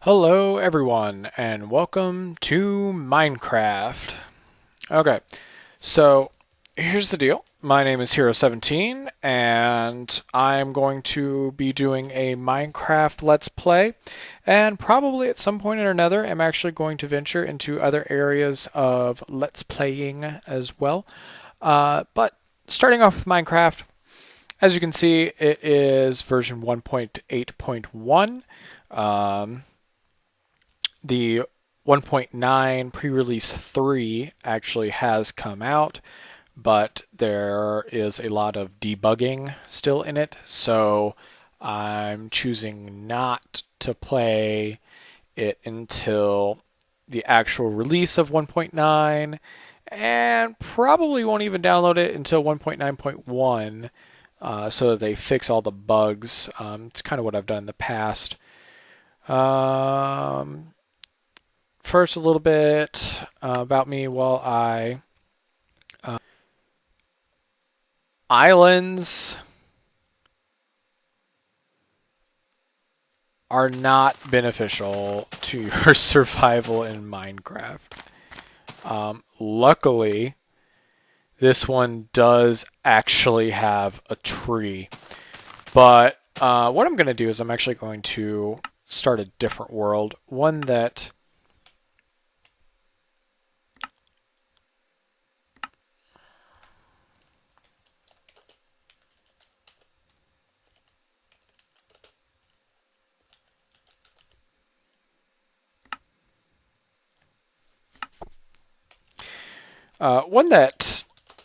Hello everyone and welcome to Minecraft. Okay, so here's the deal. My name is Hiro17 and I'm going to be doing a Minecraft Let's Play, and probably at some point or another I'm actually going to venture into other areas of Let's Playing as well. But starting off with Minecraft, as you can see, it is version 1.8.1. The 1.9 pre-release 3 actually has come out, but there is a lot of debugging still in it, so I'm choosing not to play it until the actual release of 1.9, and probably won't even download it until 1.9.1, so that they fix all the bugs. It's kind of what I've done in the past. First, a little bit about me while islands are not beneficial to your survival in Minecraft. Luckily, this one does actually have a tree. But what I'm going to do is I'm actually going to start a different world, one that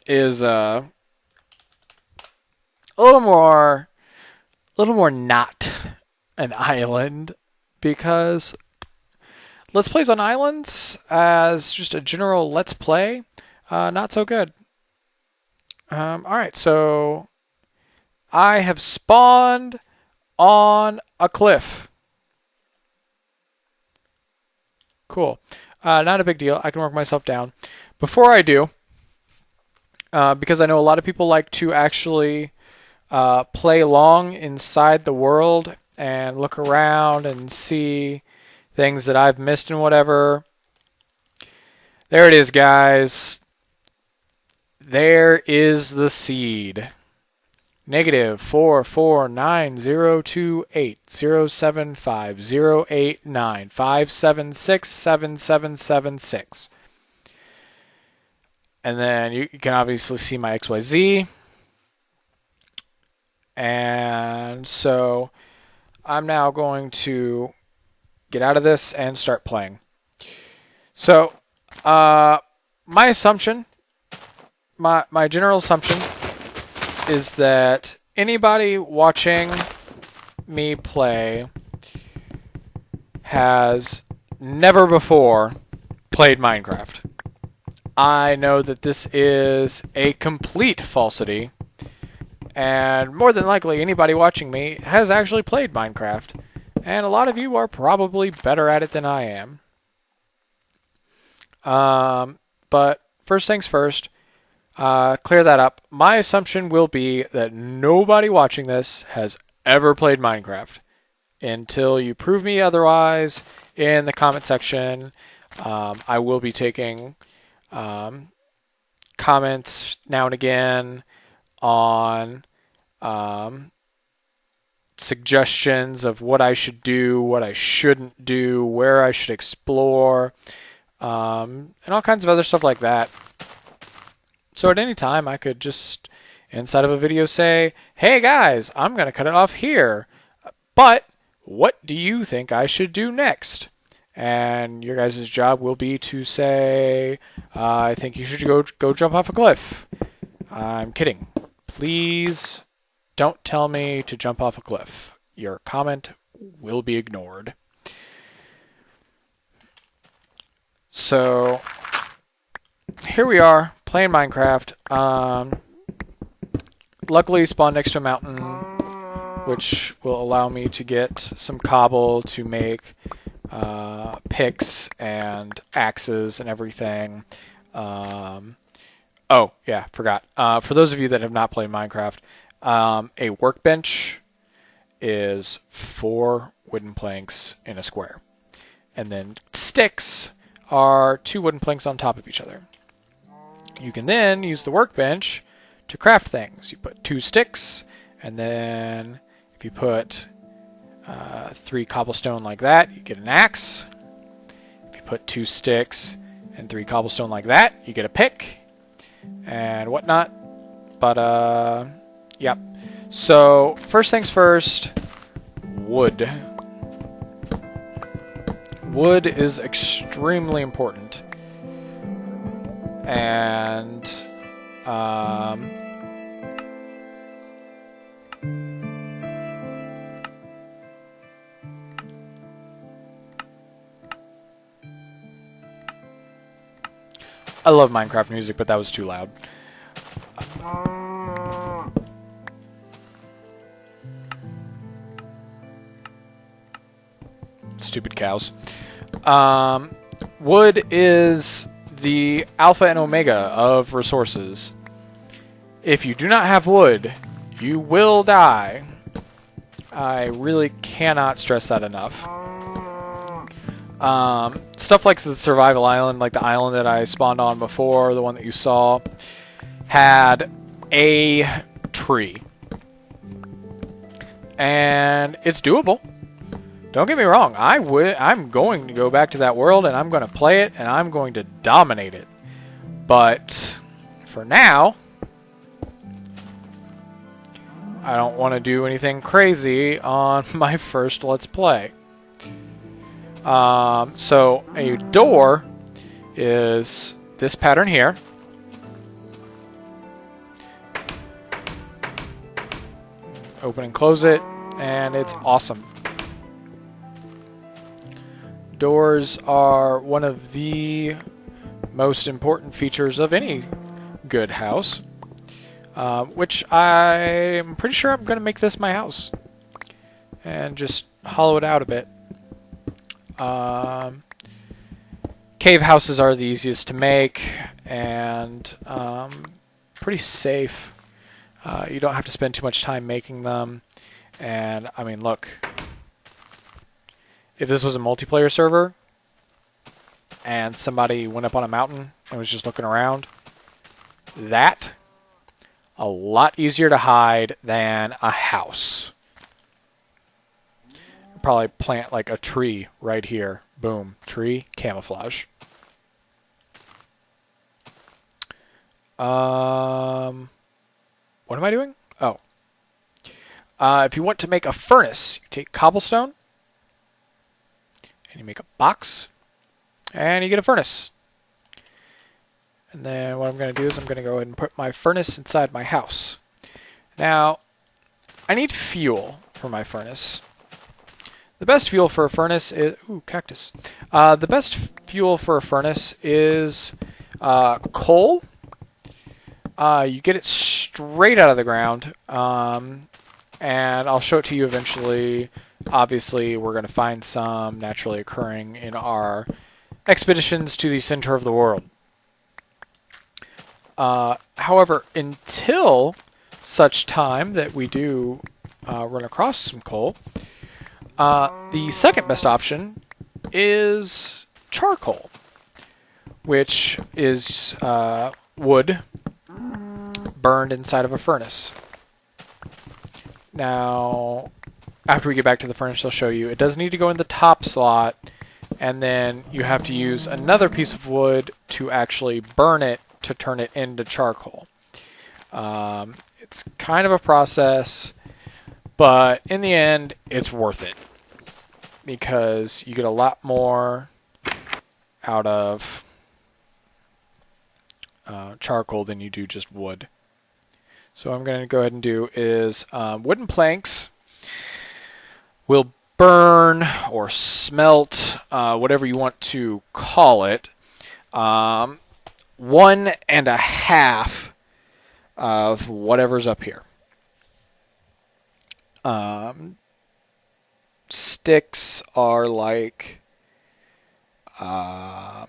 is a little more not an island, because Let's Plays on islands as just a general Let's Play, not so good. Alright, so I have spawned on a cliff. Cool. Not a big deal. I can work myself down. Before I do, because I know a lot of people like to actually play along inside the world and look around and see things that I've missed and whatever. There it is, guys. There is the seed. -4490750750895767776. And then you can obviously see my XYZ. And so I'm now going to get out of this and start playing. So my assumption, my general assumption is that anybody watching me play has never before played Minecraft. I know that this is a complete falsity, and more than likely anybody watching me has actually played Minecraft, and a lot of you are probably better at it than I am. But first things first, clear that up. My assumption will be that nobody watching this has ever played Minecraft until you prove me otherwise in the comment section. I will be taking comments now and again on suggestions of what I should do, what I shouldn't do, where I should explore, and all kinds of other stuff like that. So at any time, I could just, inside of a video, say, hey guys, I'm going to cut it off here, but what do you think I should do next? And your guys' job will be to say, I think you should go jump off a cliff. I'm kidding. Please don't tell me to jump off a cliff. Your comment will be ignored. So here we are playing Minecraft. Luckily spawned next to a mountain, which will allow me to get some cobble to make picks and axes and everything. Oh, yeah, forgot. For those of you that have not played Minecraft, a workbench is 4 wooden planks in a square. And then sticks are 2 wooden planks on top of each other. You can then use the workbench to craft things. You put 2 sticks, and then if you put 3 cobblestone like that, you get an axe. If you put 2 sticks and 3 cobblestone like that, you get a pick and whatnot. But yep. So first things first, wood. Wood is extremely important. And I love Minecraft music, but that was too loud. Stupid cows. Wood is the alpha and omega of resources. If you do not have wood, you will die. I really cannot stress that enough. Stuff like the survival island, like the island that I spawned on before, the one that you saw, had a tree. And it's doable. Don't get me wrong, I'm going to go back to that world and I'm going to play it and I'm going to dominate it. But for now, I don't want to do anything crazy on my first Let's Play. So a door is this pattern here. Open and close it, and it's awesome. Doors are one of the most important features of any good house, which I'm pretty sure I'm going to make this my house and just hollow it out a bit. Cave houses are the easiest to make and pretty safe. You don't have to spend too much time making them, and I mean, look. If this was a multiplayer server and somebody went up on a mountain and was just looking around, that a lot easier to hide than a house. Probably plant like a tree right here. Boom, tree, camouflage. What am I doing? Oh. If you want to make a furnace, you take cobblestone, and you make a box, and you get a furnace. And then what I'm going to do is I'm going to go ahead and put my furnace inside my house. Now, I need fuel for my furnace. The best fuel for a furnace is... Ooh, cactus. The best fuel for a furnace is coal. You get it straight out of the ground, and I'll show it to you eventually. Obviously, we're going to find some naturally occurring in our expeditions to the center of the world. However, until such time that we do run across some coal, the second best option is charcoal, which is wood burned inside of a furnace. Now, after we get back to the furnace, I'll show you. It does need to go in the top slot, and then you have to use another piece of wood to actually burn it to turn it into charcoal. It's kind of a process, but in the end, it's worth it because you get a lot more out of charcoal than you do just wood. So what I'm going to go ahead and do is wooden planks will burn or smelt, whatever you want to call it, 1.5 of whatever's up here. Sticks are like, I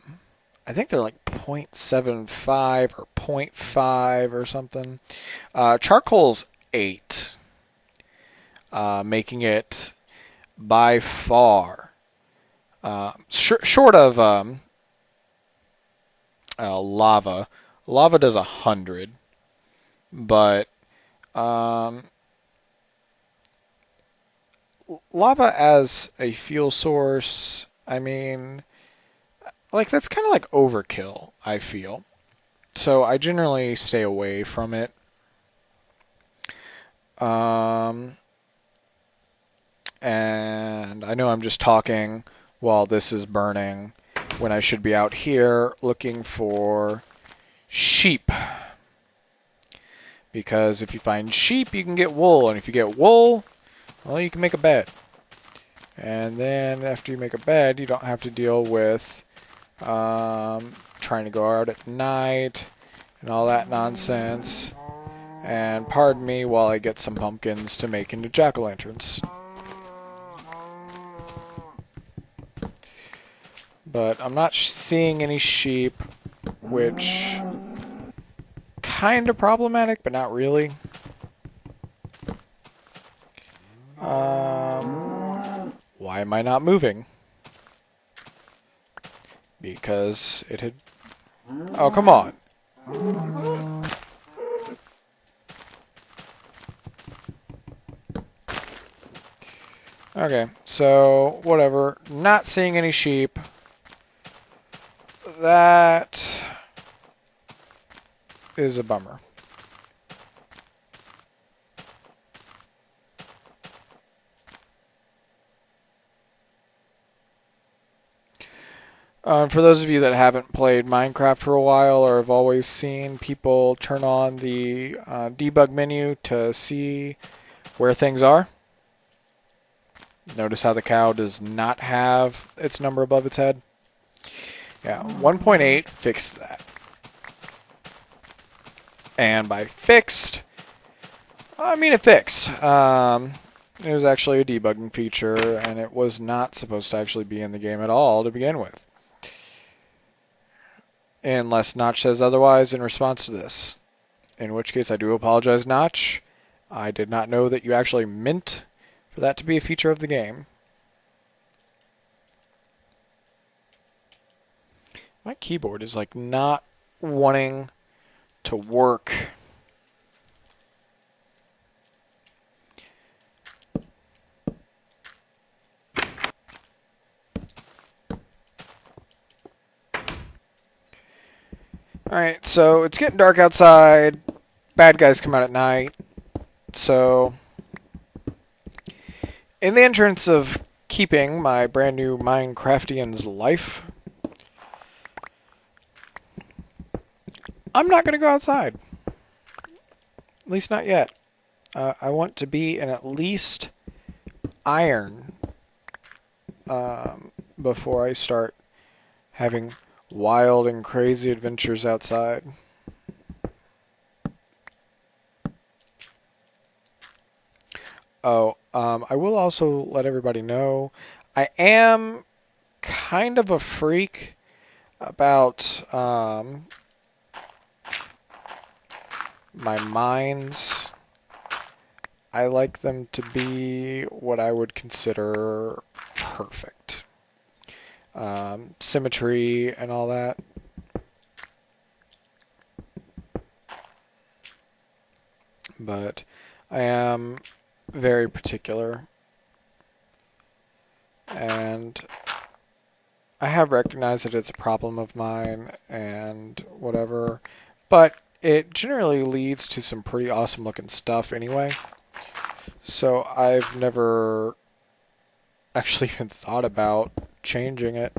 think they're like 0.75 or 0.5 or something. Charcoal's 8, making it by far Short of lava. Lava does 100, but um, lava as a fuel source, I mean, like that's kind of like overkill, I feel. So I generally stay away from it. Um, and I know I'm just talking while this is burning when I should be out here looking for sheep. Because if you find sheep, you can get wool. And if you get wool, well, you can make a bed. And then after you make a bed, you don't have to deal with trying to go out at night and all that nonsense. And pardon me while I get some pumpkins to make into jack-o'-lanterns. But I'm not seeing any sheep, which kind of problematic, but not really. Why am I not moving? Because it had... Oh, come on. Okay, so whatever. Not seeing any sheep. That is a bummer. For those of you that haven't played Minecraft for a while or have always seen people turn on the debug menu to see where things are, notice how the cow does not have its number above its head? Yeah, 1.8 fixed that. And by fixed, I mean it fixed. It was actually a debugging feature, and it was not supposed to actually be in the game at all to begin with. Unless Notch says otherwise in response to this. In which case I do apologize, Notch. I did not know that you actually meant for that to be a feature of the game. My keyboard is like not wanting to work. Alright, so it's getting dark outside. Bad guys come out at night. So, in the entrance of keeping my brand new Minecraftian's life, I'm not going to go outside. At least not yet. I want to be in at least iron before I start having wild and crazy adventures outside. Oh, I will also let everybody know I am kind of a freak about my mines. I like them to be what I would consider perfect. Symmetry and all that. But I am very particular. And I have recognized that it's a problem of mine and whatever. But it generally leads to some pretty awesome looking stuff anyway. So I've never actually even thought about changing it.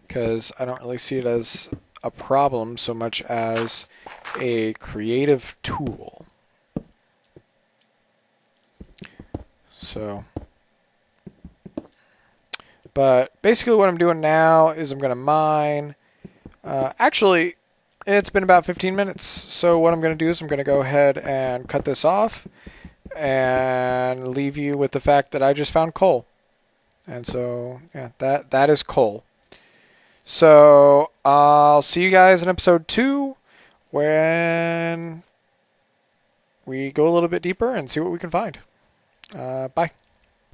Because I don't really see it as a problem so much as a creative tool. So, but basically what I'm doing now is I'm going to mine. Actually, it's been about 15 minutes. So what I'm going to do is I'm going to go ahead and cut this off and leave you with the fact that I just found coal. And so, yeah, that is coal. So, I'll see you guys in episode 2 when we go a little bit deeper and see what we can find. Bye.